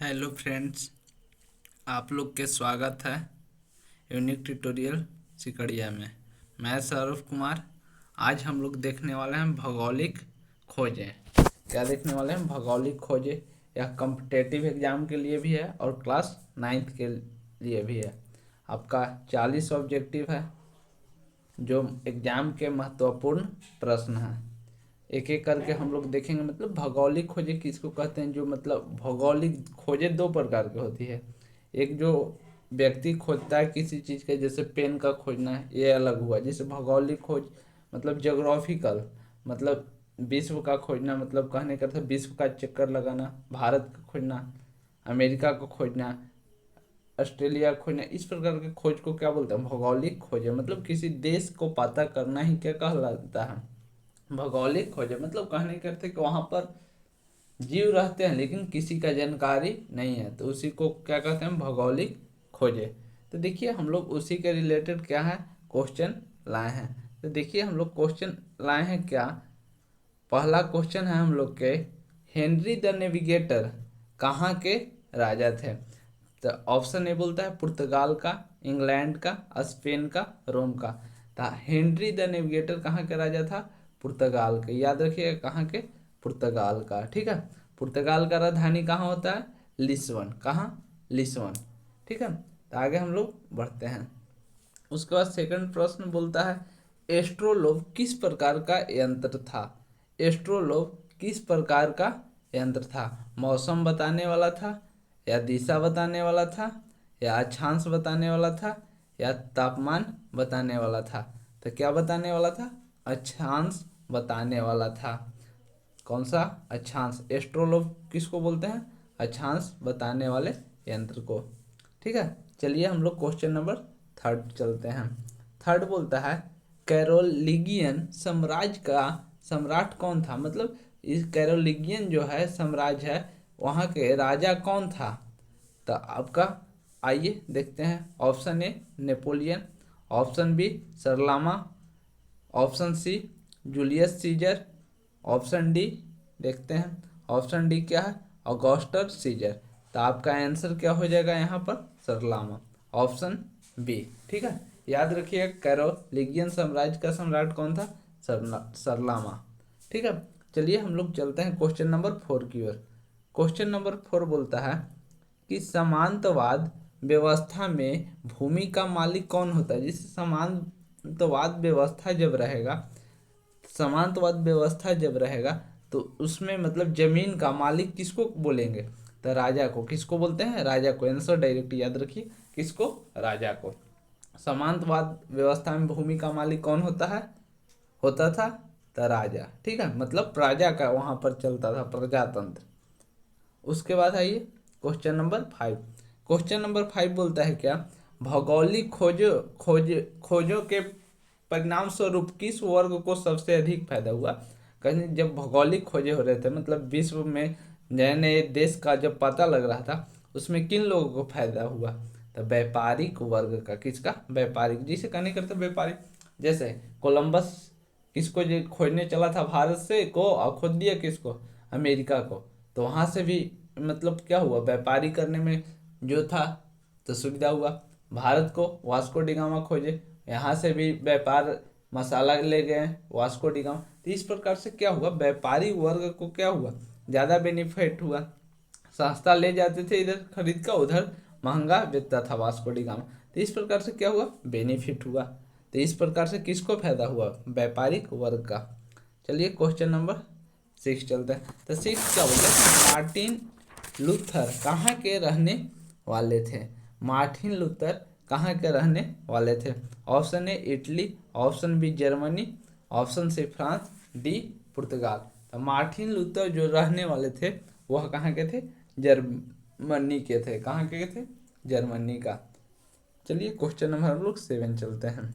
Hello friends, आप लोग के स्वागत है यूनिक ट्यूटोरियल सिकड़िया में। मैं सौरभ कुमार। आज हम लोग देखने वाले हैं भौगोलिक खोजें। क्या देखने वाले हैं? भौगोलिक खोजें। यह कॉम्पिटेटिव एग्जाम के लिए भी है और क्लास 9th के लिए भी है। आपका 40 ऑब्जेक्टिव है जो एग्जाम के महत्वपूर्ण प्रश्न हैं। एक एक करके हम लोग देखेंगे। मतलब भौगोलिक खोजें किसको कहते हैं? जो मतलब भौगोलिक खोजें दो प्रकार की होती है। एक जो व्यक्ति खोजता है किसी चीज़ का, जैसे पेन का खोजना है, ये अलग हुआ। जैसे भौगोलिक खोज मतलब जोग्राफिकल, मतलब विश्व का खोजना, मतलब कहने का था विश्व का चक्कर लगाना, भारत का खोजना, अमेरिका को खोजना, ऑस्ट्रेलिया खोजना। इस प्रकार के खोज को क्या बोलते हैं? भौगोलिक खोज है। मतलब किसी देश को पता करना ही क्या कहलाता है? भौगोलिक खोज है। मतलब कहने के अर्थ है कि वहाँ पर जीव रहते हैं लेकिन किसी का जानकारी नहीं है, तो उसी को क्या कहते हैं? भौगोलिक खोजे। तो देखिए हम लोग उसी के रिलेटेड क्या है क्वेश्चन लाए हैं। तो देखिए हम लोग क्वेश्चन लाए हैं क्या। पहला क्वेश्चन है हम लोग के, हेनरी द नेविगेटर कहाँ के राजा थे? तो ऑप्शन ए बोलता है पुर्तगाल का, इंग्लैंड का, स्पेन का, रोम का। तो हेनरी द नेविगेटर कहाँ के राजा था? पुर्तगाल के। याद रखिएगा कहाँ के? पुर्तगाल का। ठीक है। पुर्तगाल का राजधानी कहाँ होता है? लिस्बन। कहाँ? लिस्बन। ठीक है। तो आगे हम लोग बढ़ते हैं। उसके बाद सेकंड प्रश्न बोलता है, एस्ट्रोलोब किस प्रकार का यंत्र था? एस्ट्रोलोब किस प्रकार का यंत्र था? मौसम बताने वाला था, या दिशा बताने वाला था, या अक्षांश बताने वाला था, या तापमान बताने वाला था? तो क्या बताने वाला था? अक्षांश बताने वाला था। कौन सा? अक्षांश। एस्ट्रोलोब किसको बोलते हैं? अक्षांश बताने वाले यंत्र को। ठीक है। चलिए हम लोग क्वेश्चन नंबर थर्ड चलते हैं। थर्ड बोलता है, कैरोलिगियन साम्राज्य का सम्राट कौन था? मतलब इस कैरोलिगियन जो है साम्राज्य है, वहाँ के राजा कौन था? तो आपका आइए देखते हैं। Option A Napoleon, option B Charlemagne, option C Julius Caesar, option D देखते हैं। ऑप्शन डी क्या है? Augustus Caesar. तो आपका आंसर क्या हो जाएगा यहाँ पर? सरलामा। Option B. ठीक है। याद रखिए कैरोलिगियन साम्राज्य का सम्राट कौन था? सरलामा। ठीक है। चलिए हम लोग चलते हैं क्वेश्चन नंबर 4 की ओर। क्वेश्चन नंबर 4 बोलता है कि सामंतवाद व्यवस्था में भूमि का मालिक कौन होता है? जिस सामंतवाद व्यवस्था जब रहेगा, सामंतवाद व्यवस्था जब रहेगा तो उसमें मतलब जमीन का मालिक किसको बोलेंगे? तो राजा को। किसको बोलते हैं? राजा को। आंसर डायरेक्ट याद रखिए। किसको? राजा को। सामंतवाद व्यवस्था में भूमि का मालिक कौन होता है? होता था तो राजा। ठीक है। मतलब प्रजा का वहां पर चलता था, प्रजातंत्र। उसके बाद आइए क्वेश्चन नंबर 5। क्वेश्चन नंबर 5 बोलता है क्या, भौगोलिक खोजों के परिणाम स्वरूप किस वर्ग को सबसे अधिक फायदा हुआ? कहीं जब भौगोलिक खोजे हो रहे थे, मतलब विश्व में नए नए देश का जब पता लग रहा था, उसमें किन लोगों को फायदा हुआ? तो व्यापारिक वर्ग का। किसका? व्यापारिक। जिसे कहने करते व्यापारिक। जैसे कोलंबस किसको जो खोजने चला था भारत से को, और खोद दिया किसको? अमेरिका को। तो वहां से भी मतलब क्या हुआ? व्यापारी करने में जो था तो सुविधा हुआ। भारत को वास्को डिगामा खोजे, यहाँ से भी व्यापार मसाला ले गए वास्को डिगामा। तो इस प्रकार से क्या हुआ? व्यापारी वर्ग को क्या हुआ? ज़्यादा बेनिफिट हुआ। सस्ता ले जाते थे इधर खरीद का, उधर महंगा बेचता था वास्को डिगामा। तो इस प्रकार से क्या हुआ? बेनिफिट हुआ। तो इस प्रकार से किसको फायदा हुआ? व्यापारिक वर्ग का। चलिए क्वेश्चन नंबर 6 चलते हैं। तो 6 क्या बोलते हैं, मार्टिन लूथर कहाँ के रहने वाले थे? मार्टिन लूथर कहाँ के रहने वाले थे? Option A Italy, option B Germany, option C France, D पुर्तगाल। तो मार्टिन लूथर जो रहने वाले थे वह कहाँ के थे? जर्मनी के थे। कहाँ के थे? जर्मनी का। चलिए क्वेश्चन नंबर हम लोग 7 चलते हैं।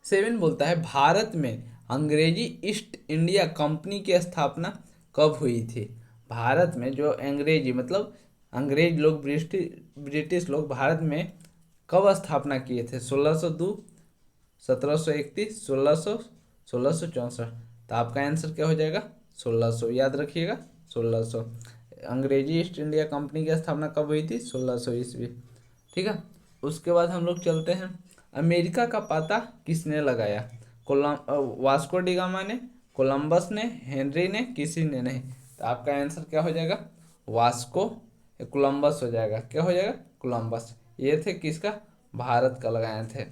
7 बोलता है, भारत में अंग्रेजी ईस्ट इंडिया कंपनी की स्थापना कब हुई थी? भारत में जो अंग्रेजी मतलब अंग्रेज लोग, ब्रिटिश लोग भारत में कब स्थापना किए थे? 1602, 1731, 1600, 1664। तो आपका आंसर क्या हो जाएगा? 1600। याद रखिएगा 1600। अंग्रेजी ईस्ट इंडिया कंपनी की स्थापना कब हुई थी? 1600 ईस्वी। ठीक है। उसके बाद हम लोग चलते हैं, अमेरिका का पता किसने लगाया? वास्को डी गामा ने, कोलंबस ने, हेनरी ने, किसी ने नहीं। तो आपका आंसर क्या हो जाएगा? वास्को, कोलंबस हो जाएगा। क्या हो जाएगा? कोलंबस। ये थे किसका? भारत का लगाए थे।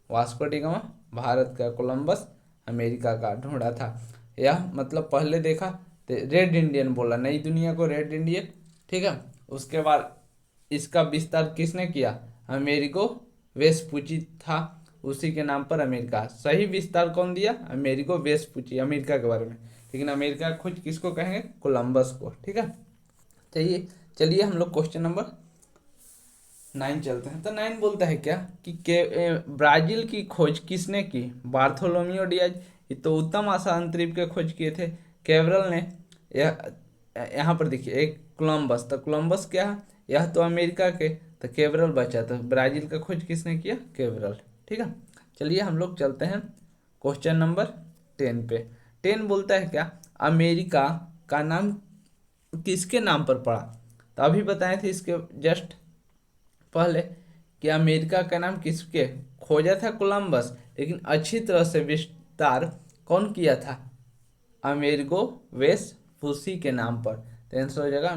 वास्को डी गामा भारत का, कोलंबस अमेरिका का ढूंढा था। यह मतलब पहले देखा तो रेड इंडियन बोला, नई दुनिया को रेड इंडियन। ठीक है। उसके बाद इसका विस्तार किसने किया? अमेरिगो वेस्पुची था, उसी के नाम पर अमेरिका। सही विस्तार कौन दिया? अमेरिगो वेस्पुची, अमेरिका के बारे में। लेकिन अमेरिका का खोज किसको कहेंगे? कोलंबस को। ठीक है। चलिए चलिए हम लोग क्वेश्चन नंबर 9 चलते हैं। तो 9 बोलता है क्या कि ब्राजील की खोज किसने की? Bartolomeu Diaz. ये तो उत्तम आशांतरिप के खोज किए थे। कैब्रल ने। यह यहाँ पर देखिए, एक कोलंबस। तो कोलंबस क्या है? यह तो अमेरिका के, तो कैब्रल बचा। तो ब्राजील का खोज किसने किया? कैब्रल। ठीक है। चलिए हम लोग चलते हैं क्वेश्चन नंबर 10 पे। 10 बोलता है क्या, अमेरिका का नाम किसके नाम पर पड़ा? तो अभी बताए थे इसके जस्ट पहले कि अमेरिका का नाम किसके खोजा था? कोलंबस। लेकिन अच्छी तरह से विस्तार कौन किया था? अमेरिगो वेस्पुसी के नाम पर। तो आंसर हो जाएगा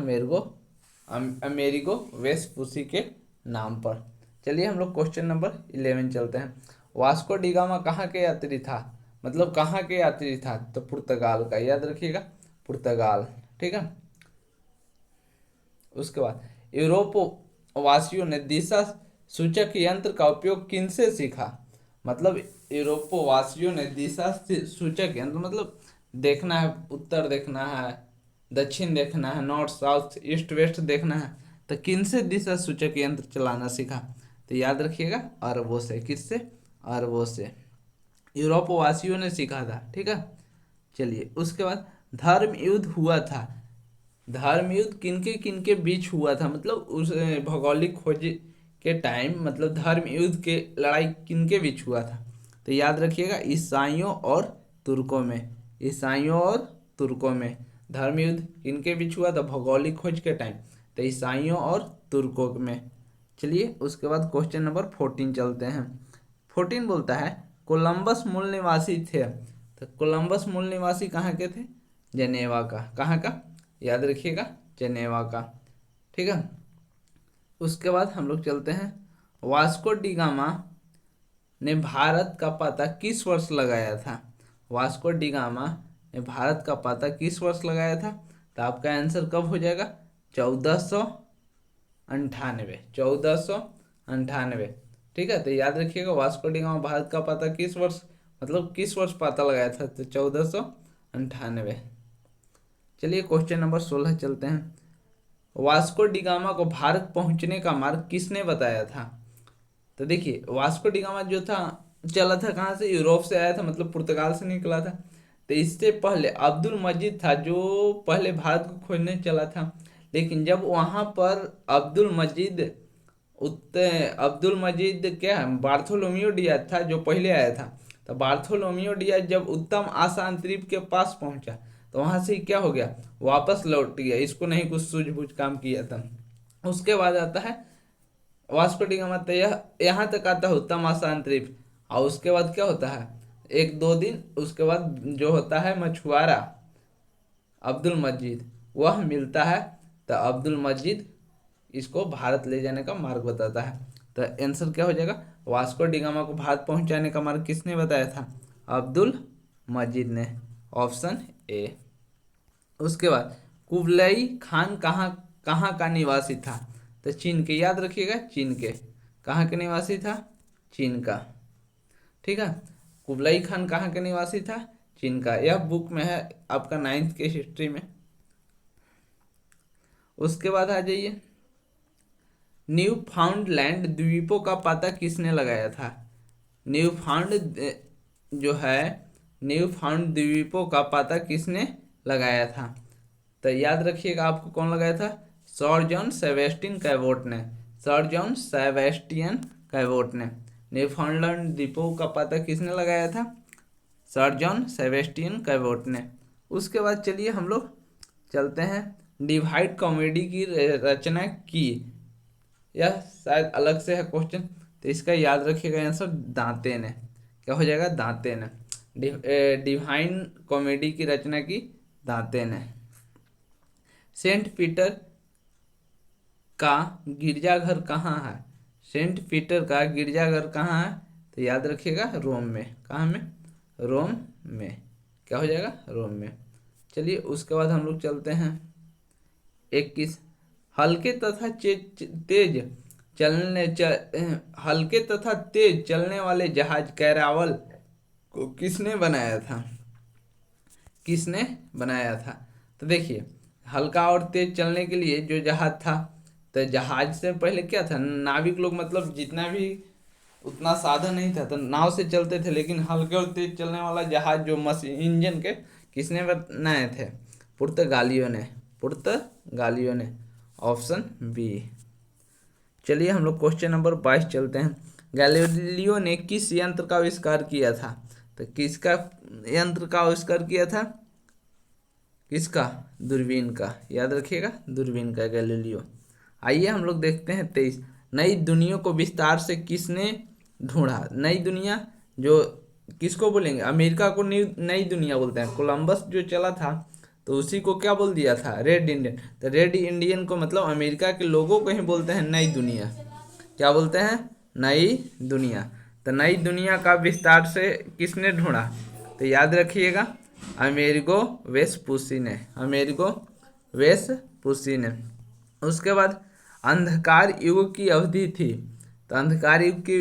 अमेरिगो वेस्पुसी के नाम पर। चलिए हम लोग क्वेश्चन नंबर 11 चलते हैं। वास्को डी गामा कहाँ के यात्री था? मतलब कहाँ के यात्री था? तो पुर्तगाल का, याद रखिएगा, पुर्तगाल। ठीक है। उसके बाद यूरोप वासियों ने दिशा सूचक यंत्र का उपयोग किनसे सीखा? मतलब यूरोप वासियों ने दिशा सूचक यंत्र, मतलब देखना है, उत्तर देखना है, दक्षिण देखना है, नॉर्थ साउथ ईस्ट वेस्ट देखना है, तो किनसे दिशा सूचक यंत्र चलाना सीखा? तो याद रखिएगा, अरबों से। किससे? अरबों से। यूरोप वासियों ने सीखा था। ठीक है। चलिए उसके बाद धर्म युद्ध हुआ था। धर्म युद्ध किनके किनके बीच हुआ था? मतलब उस भौगोलिक खोज के टाइम, मतलब धर्म युद्ध के लड़ाई किनके बीच हुआ था? तो याद रखिएगा, ईसाइयों और तुर्कों में। ईसाइयों और तुर्कों में धर्म युद्ध किनके बीच हुआ था भौगोलिक खोज के टाइम? तो ईसाइयों और तुर्कों में। चलिए उसके बाद क्वेश्चन नंबर 14 चलते हैं। 14 बोलता है कोलंबस मूल निवासी थे। तो कोलंबस मूल निवासी कहाँ के थे? जनेवा का। कहाँ का? याद रखिएगा, जनेवा का। ठीक है। उसके बाद हम लोग चलते हैं, वास्को डी गामा ने भारत का पता किस वर्ष लगाया था? वास्को डी गामा ने भारत का पता किस वर्ष लगाया था? तो आपका आंसर कब हो जाएगा? 1498। 1498। ठीक है। तो याद रखिएगा, वास्को डी गामा भारत का पता किस वर्ष, मतलब किस वर्ष पता लगाया था? तो 1498। चलिए क्वेश्चन नंबर 16 चलते हैं। वास्को डी गामा को भारत पहुंचने का मार्ग किसने बताया था? तो देखिए, वास्को डी गामा जो था, चला था कहाँ से? यूरोप से आया था, मतलब पुर्तगाल से निकला था। तो इससे पहले अब्दुल मजीद था जो पहले भारत को खोजने चला था। लेकिन जब वहां पर अब्दुल मजीद क्या है, बार्थोलोमियो डियाज था जो पहले आया था। तो बार्थोलोमियो डियाज जब उत्तम आसान द्वीप के पास पहुंचा, तो वहां से क्या हो गया? वापस लौट गया। इसको नहीं कुछ सूझबूझ काम किया था। उसके बाद आता है वास्को डी गामा। तो यह यहाँ तक आता है उत्तम आसान द्वीप। और उसके बाद क्या होता है? एक दो दिन उसके बाद जो होता है मछुआरा अब्दुल मजीद, वह मिलता है। तो अब्दुल मजीद इसको भारत ले जाने का मार्ग बताता है। तो आंसर क्या हो जाएगा? वास्को डी गामा को भारत पहुंचाने का मार्ग किसने बताया था? अब्दुल मजीद ने। Option A. उसके बाद कुबलई खान कहाँ कहाँ का निवासी था? तो चीन के, याद रखिएगा, चीन के। कहाँ के निवासी था? चीन का। ठीक है। कुबलई खान कहाँ के निवासी था? चीन का। यह बुक में है आपका 9th के हिस्ट्री में। उसके बाद आ जाइए, न्यू फाउंडलैंड द्वीपों का पता किसने लगाया था? न्यू फाउंड जो है, न्यू फाउंड द्वीपों का पता किसने लगाया था? तो याद रखिएगा, आपको कौन लगाया था? सर जॉन सेबेस्टियन कैवोट ने। सर जॉन सेबेस्टियन कैवोट ने। न्यू फाउंडलैंड द्वीपों का पता किसने लगाया था? सर जॉन सेबेस्टियन कैवोट ने। उसके बाद चलिए हम लोग चलते हैं डिवाइड कॉमेडी की रचना की? यह शायद अलग से है क्वेश्चन, तो इसका याद रखिएगा आंसर दांते ने। क्या हो जाएगा? दांते ने। डिवाइन कॉमेडी की रचना की दांते ने। सेंट पीटर का गिरजाघर कहाँ है? सेंट पीटर का गिरजाघर कहाँ है? तो याद रखिएगा रोम में। कहाँ में? रोम में। क्या हो जाएगा? रोम में। चलिए उसके बाद हम लोग चलते हैं 21। हल्के तथा तेज हल्के तथा तेज चलने वाले जहाज कैरावल को किसने बनाया था? किसने बनाया था? तो देखिए, हल्का और तेज चलने के लिए जो जहाज था, तो जहाज से पहले क्या था, नाविक लोग मतलब जितना भी उतना साधन नहीं था तो नाव से चलते थे, लेकिन हल्के और तेज चलने वाला जहाज जो मशीन इंजन के किसने बनाए थे? पुर्तगालियों ने। पुर्तगालियों ने। Option B. चलिए हम लोग क्वेश्चन नंबर 22 चलते हैं। गैलीलियो ने किस यंत्र का आविष्कार किया था? तो किसका यंत्र का आविष्कार किया था? किसका? दूरबीन का। याद रखिएगा, दूरबीन का, गैलीलियो। आइए हम लोग देखते हैं 23। नई दुनिया को विस्तार से किसने ढूंढा? नई दुनिया जो किसको बोलेंगे? अमेरिका को नई दुनिया बोलते हैं। कोलंबस जो चला था तो उसी को क्या बोल दिया था? Red Indian. तो रेड इंडियन को मतलब अमेरिका के लोगों को ही बोलते हैं नई दुनिया। क्या बोलते हैं? नई दुनिया। तो नई दुनिया का विस्तार से किसने ढूंढा? तो याद रखिएगा, अमेरिगो वेस्पुसी ने। अमेरिगो वेस्पुसी ने। उसके बाद अंधकार युग की अवधि थी, तो अंधकार युग की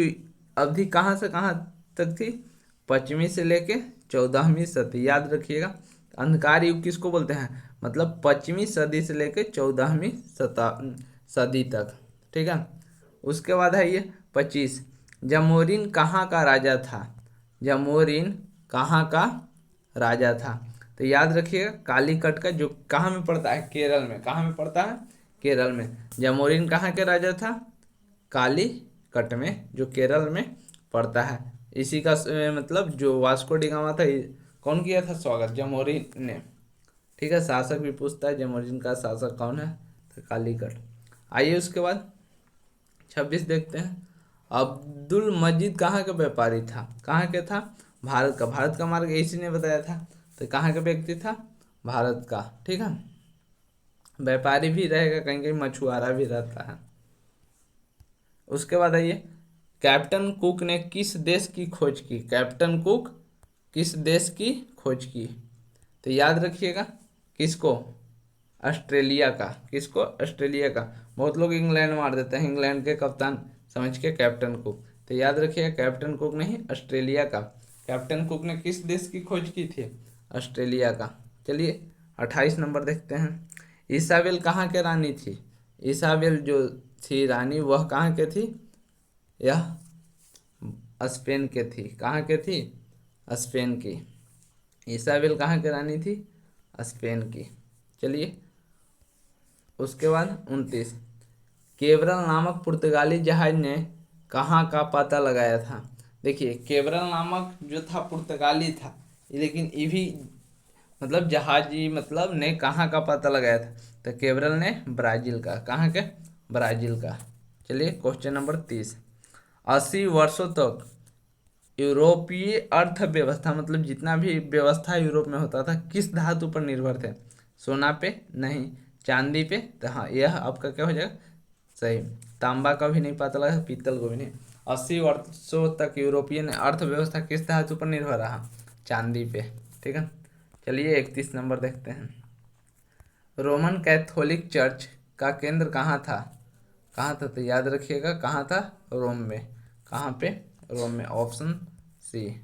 अवधि कहाँ से कहाँ तक थी? 5वीं से लेके 14वीं सदी। याद रखिएगा, अंधकार युग किसको बोलते हैं? मतलब 5वीं सदी से लेके 14वीं सदी तक। ठीक है। उसके बाद है ये 25। जमोरिन कहाँ का राजा था? जमोरिन कहाँ का राजा था? तो याद रखिएगा, कालीकट का, जो कहाँ में पड़ता है? केरल में। कहाँ में पड़ता है? केरल में। जमोरिन कहाँ के राजा था? कालीकट में, जो केरल में पड़ता है। इसी का मतलब जो वास्को डी गामा था, कौन किया था स्वागत? जमोरिन ने। ठीक है। शासक भी पूछता है जमोरिन का शासक कौन है? तो कालीकट। आइए उसके बाद 26 देखते हैं। अब्दुल मजीद कहाँ का व्यापारी था? कहाँ के था? भारत का। भारत का मार्ग इसी ने बताया था। तो कहाँ का व्यक्ति था? भारत का। ठीक है। व्यापारी भी रहेगा, कहीं कहीं मछुआरा भी रहता है। उसके बाद आइए, कैप्टन कुक ने किस देश की खोज की? कैप्टन कुक किस देश की खोज की? तो याद रखिएगा, किसको? ऑस्ट्रेलिया का। किसको? ऑस्ट्रेलिया का। बहुत लोग इंग्लैंड मार देते हैं, इंग्लैंड के कप्तान समझ के कैप्टन कुक। तो याद रखिएगा, कैप्टन कुक नहीं, ऑस्ट्रेलिया का। कैप्टन कुक ने किस देश की खोज की थी? ऑस्ट्रेलिया का। चलिए 28 नंबर देखते हैं। इसाबेल कहाँ के रानी थी? इसाबेल जो थी रानी, वह कहाँ के थी? यह स्पेन के थी। कहाँ के थी? स्पेन की। इसाबेल कहाँ की रानी थी? स्पेन की। चलिए उसके बाद 29। केबरल नामक पुर्तगाली जहाज ने कहाँ का पता लगाया था? देखिए, केबरल नामक जो था पुर्तगाली था, लेकिन ये भी मतलब जहाजी मतलब ने कहाँ का पता लगाया था? तो केबरल ने ब्राज़ील का। कहाँ के? ब्राज़ील का। चलिए क्वेश्चन नंबर 30। 80 वर्षों तक यूरोपीय अर्थव्यवस्था मतलब जितना भी व्यवस्था यूरोप में होता था किस धातु पर निर्भर थे? सोना पे नहीं, चांदी पे। तो हाँ, यह आपका क्या हो जाएगा? सही। तांबा का भी नहीं पता लगा, पीतल को भी नहीं। 80 वर्षों तक यूरोपियन अर्थव्यवस्था किस धातु पर निर्भर रहा? चांदी पे। ठीक है। चलिए 31 नंबर देखते हैं। रोमन कैथोलिक चर्च का केंद्र कहाँ था? कहाँ था? तो याद रखिएगा, कहाँ था? रोम में। कहाँ पे? रोम में। Option C.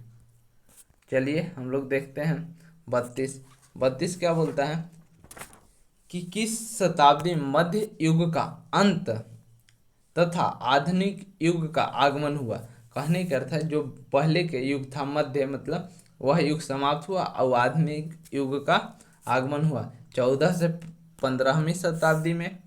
चलिए हम लोग देखते हैं 32। 32 क्या बोलता है कि किस शताब्दी मध्य युग का अंत तथा आधुनिक युग का आगमन हुआ? कहने का अर्थ है, जो पहले के युग था मध्य मतलब वह युग समाप्त हुआ और आधुनिक युग का आगमन हुआ 14 से 15वीं शताब्दी में,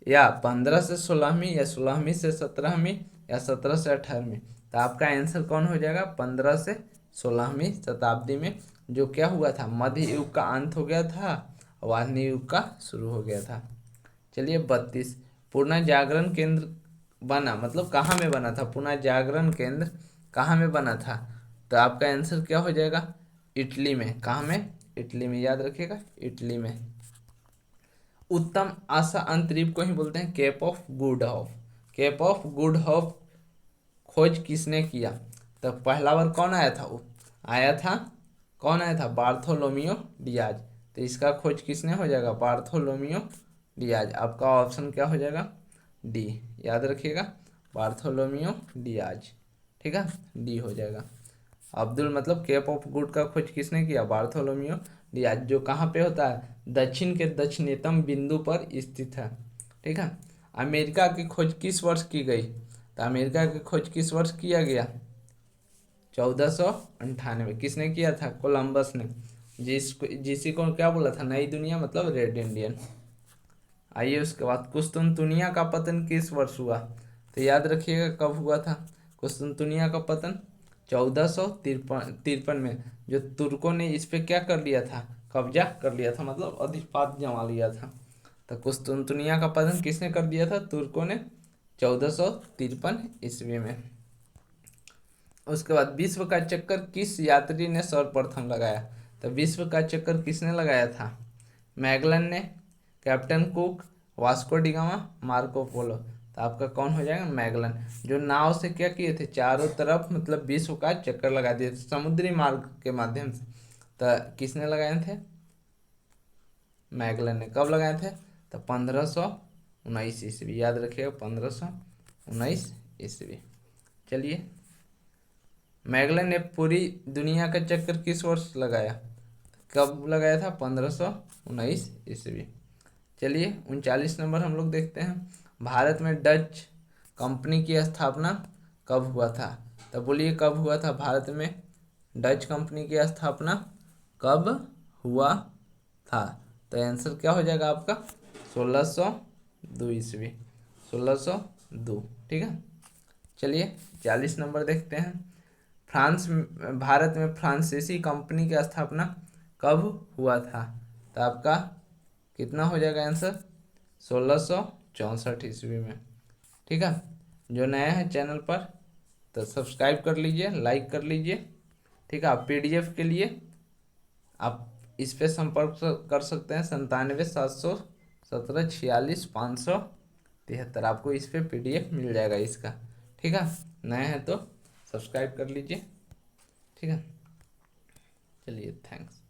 या 15 से 16वीं, या 16वीं से 17वीं, या 17 से 18वीं। तो आपका आंसर कौन हो जाएगा? 15 से 16वीं शताब्दी में जो क्या हुआ था? मध्य युग का अंत हो गया था और आधुनिक युग का शुरू हो गया था। चलिए 32, पुनः जागरण केंद्र बना, मतलब कहाँ में बना था, पुनः जागरण केंद्र कहाँ में बना था? तो आपका आंसर क्या हो जाएगा? इटली में। कहाँ में? इटली में, याद रखिएगा, इटली में। उत्तम आशा अंतरीप को ही बोलते हैं Cape of Good Hope. Cape of Good Hope खोज किसने किया? तो पहला बार कौन आया था? वो आया था, कौन आया था? Bartolomeu Diaz. तो इसका खोज किसने हो जाएगा? Bartolomeu Diaz. आपका ऑप्शन क्या हो जाएगा? डी, याद रखिएगा, बार्थोलोमियो डियाज। ठीक है, डी हो जाएगा। अब्दुल मतलब केप ऑफ गुड का खोज किसने किया? बार्थोलोमियो डियाज, जो कहाँ पे होता है? दक्षिण के दक्षिणतम बिंदु पर स्थित है। ठीक है। अमेरिका की खोज किस वर्ष की गई? तो अमेरिका की खोज किस वर्ष किया गया? 1498। किसने किया था? कोलंबस ने। जिसी को क्या बोला था? नई दुनिया, मतलब रेड इंडियन। आइए उसके बाद, कुस्तुनतुनिया का पतन किस वर्ष हुआ? तो याद रखिएगा कब हुआ था कुस्तुनतुनिया का पतन? 1453 में। जो तुर्कों ने इस पे क्या कर लिया था? कब्जा कर लिया था, मतलब अधिपत्य जमा लिया था। तो कुस्तुनतुनिया का पतन किसने कर दिया था? तुर्कों ने, 1453 ईस्वी में। उसके बाद, विश्व का चक्कर किस यात्री ने सर्वप्रथम लगाया? तो विश्व का चक्कर किसने लगाया था? मैगलन ने, captain cook, Vasco da Gama, Marco Polo. तो आपका कौन हो जाएगा? मैगलन। जो नाव से क्या किए थे? चारों तरफ मतलब विश्व का चक्कर लगा दिए थे समुद्री मार्ग के माध्यम से। तो किसने लगाए थे? मैगलन ने। कब लगाए थे? तो 1519 ईस्वी, याद रखिएगा, 1519 ईस्वी। चलिए, मैगलन ने पूरी दुनिया का चक्कर किस वर्ष लगाया? कब लगाया था? 1519 ईस्वी। चलिए 39 नंबर हम लोग देखते हैं, भारत में डच कंपनी की स्थापना कब हुआ था? तो बोलिए कब हुआ था भारत में डच कंपनी की स्थापना कब हुआ था? तो आंसर क्या हो जाएगा आपका? 1602 ईस्वी, 1602। ठीक है। चलिए 40 नंबर देखते हैं, भारत में फ्रांसीसी कंपनी की स्थापना कब हुआ था? तो आपका कितना हो जाएगा आंसर? 1664 ईस्वी में। ठीक है। जो नया है चैनल पर तो सब्सक्राइब कर लीजिए, लाइक कर लीजिए। ठीक है। आप पीडीएफ के लिए आप इस पे संपर्क कर सकते हैं, 97 717 46 573। आपको इस पे पीडीएफ मिल जाएगा इसका। ठीक है। नए हैं तो सब्सक्राइब कर लीजिए। ठीक है। चलिए, थैंक्स।